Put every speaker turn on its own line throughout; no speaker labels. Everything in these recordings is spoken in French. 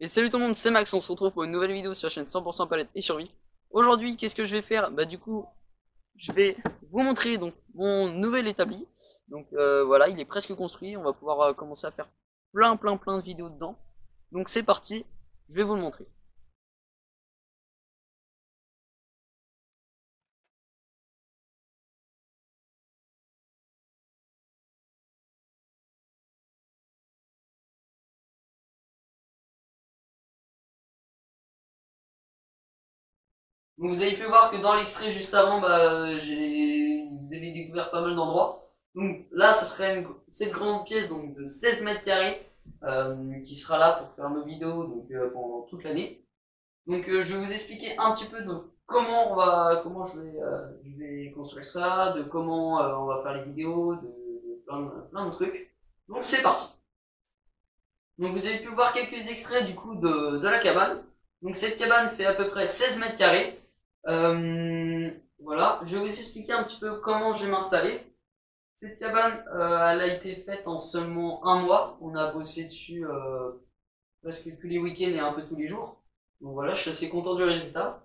Et salut tout le monde, c'est Max, on se retrouve pour une nouvelle vidéo sur la chaîne 100% palette et survie. Aujourd'hui, qu'est-ce que je vais faire? Bah du coup, je vais vous montrer donc mon nouvel établi. Donc voilà, il est presque construit, on va pouvoir commencer à faire plein de vidéos dedans. Donc c'est parti, je vais vous le montrer. Donc vous avez pu voir que dans l'extrait juste avant, vous avez découvert pas mal d'endroits. Donc là, ça serait cette grande pièce donc de 16 mètres carrés qui sera là pour faire nos vidéos donc pendant toute l'année. Donc je vais vous expliquer un petit peu de comment je vais construire ça, de comment on va faire les vidéos, de plein de trucs. Donc c'est parti. Donc vous avez pu voir quelques extraits du coup de la cabane. Donc cette cabane fait à peu près 16 mètres carrés. Voilà, je vais vous expliquer un petit peu comment je vais m'installer. Cette cabane, elle a été faite en seulement un mois. On a bossé dessus presque tous les week-ends et un peu tous les jours. Donc voilà, je suis assez content du résultat.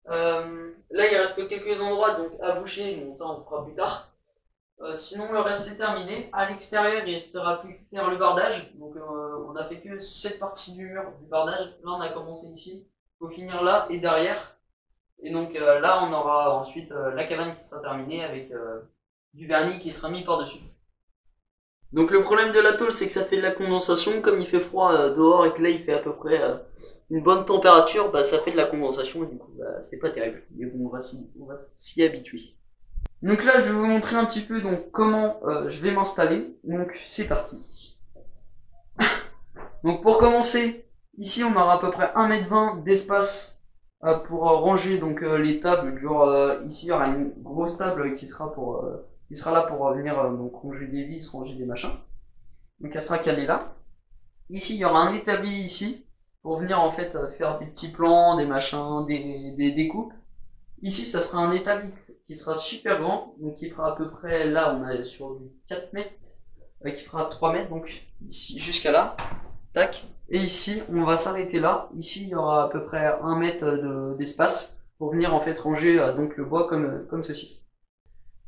Là, il reste quelques endroits donc à boucher, bon ça on le fera plus tard. Sinon, le reste c'est terminé. À l'extérieur, il restera plus qu'à faire le bardage. Donc on a fait que cette partie du mur du bardage. Là, on a commencé ici. Faut finir là et derrière. Et donc là, on aura ensuite la cabane qui sera terminée avec du vernis qui sera mis par-dessus. Donc le problème de la tôle, c'est que ça fait de la condensation. Comme il fait froid dehors et que là il fait à peu près une bonne température, bah ça fait de la condensation et du coup bah, c'est pas terrible. Mais bon, on va s'y habituer. Donc là je vais vous montrer un petit peu donc comment je vais m'installer. Donc c'est parti. Donc pour commencer, ici on aura à peu près 1,20 m d'espace pour ranger donc les tables. Genre ici il y aura une grosse table qui sera là pour venir donc ranger des vis, ranger des machins. Donc elle sera calée là. Ici il y aura un établi ici pour venir en fait faire des petits plans, des machins, des découpes. Ici ça sera un établi qui sera super grand, donc qui fera à peu près, là on est sur du 4 mètres, qui fera 3 mètres, donc ici jusqu'à là, tac. Et ici on va s'arrêter là. Ici il y aura à peu près 1 mètre d'espace pour venir en fait ranger donc le bois comme ceci.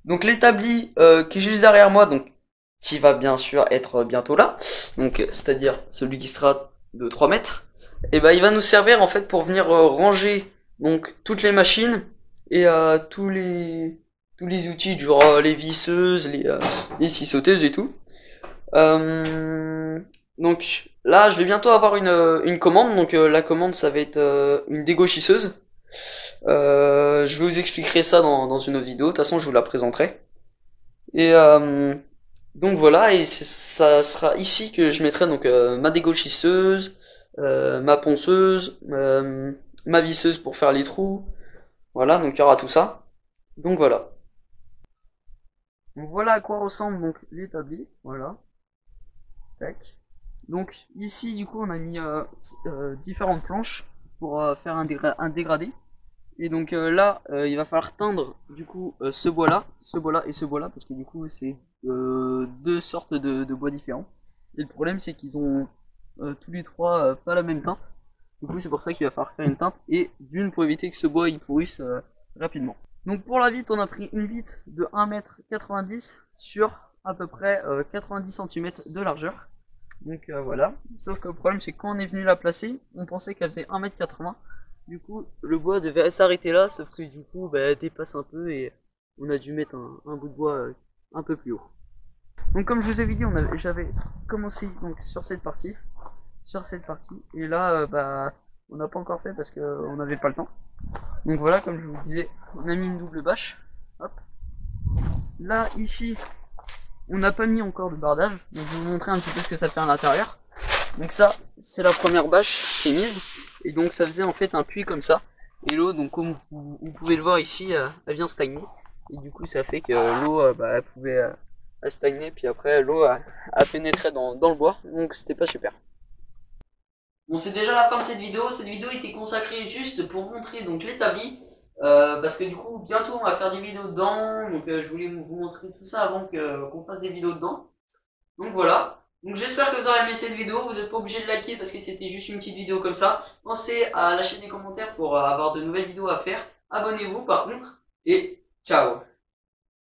Donc l'établi qui est juste derrière moi, donc qui va bien sûr être bientôt là, donc c'est-à-dire celui qui sera de 3 mètres, et ben il va nous servir en fait pour venir ranger donc toutes les machines et tous les outils genre les visseuses, les scie sauteuses et tout. Donc là je vais bientôt avoir une commande, donc la commande ça va être une dégauchisseuse. Je vous expliquerai ça dans une autre vidéo. De toute façon, je vous la présenterai. Et donc voilà, et ça sera ici que je mettrai donc ma dégauchisseuse, ma ponceuse, ma visseuse pour faire les trous. Voilà, donc il y aura tout ça. Donc voilà. Donc voilà à quoi ressemble donc l'établi. Voilà. Tac. Donc ici du coup on a mis différentes planches pour faire un dégradé. Et donc là, il va falloir teindre du coup ce bois là et ce bois là, parce que du coup c'est deux sortes de bois différents. Et le problème c'est qu'ils ont tous les trois pas la même teinte. Du coup c'est pour ça qu'il va falloir faire une teinte et d'une pour éviter que ce bois il pourrisse rapidement. Donc pour la vitre, on a pris une vitre de 1,90 m sur à peu près 90 cm de largeur. Donc voilà. Sauf que le problème c'est que quand on est venu la placer, on pensait qu'elle faisait 1,80 m. Du coup, le bois devait s'arrêter là, sauf que du coup, bah, elle dépasse un peu et on a dû mettre un bout de bois un peu plus haut. Donc comme je vous avais dit, j'avais commencé donc sur cette partie, et là, bah, on n'a pas encore fait parce qu'on n'avait pas le temps. Donc voilà, comme je vous disais, on a mis une double bâche. Hop. Là, ici, on n'a pas mis encore de bardage, donc je vais vous montrer un petit peu ce que ça fait à l'intérieur. Donc ça, c'est la première bâche qui est mise. Et donc ça faisait en fait un puits comme ça. Et l'eau, donc comme vous pouvez le voir ici, elle vient stagner. Et du coup ça fait que l'eau elle pouvait stagner. Puis après l'eau a pénétré dans le bois. Donc c'était pas super. Bon, c'est déjà la fin de cette vidéo. Cette vidéo était consacrée juste pour vous montrer donc l'établi. Parce que du coup bientôt on va faire des vidéos dedans. Donc je voulais vous montrer tout ça avant qu'on fasse des vidéos dedans. Donc voilà. Donc j'espère que vous aurez aimé cette vidéo. Vous n'êtes pas obligé de liker parce que c'était juste une petite vidéo comme ça. Pensez à lâcher des commentaires pour avoir de nouvelles vidéos à faire. Abonnez-vous par contre. Et ciao!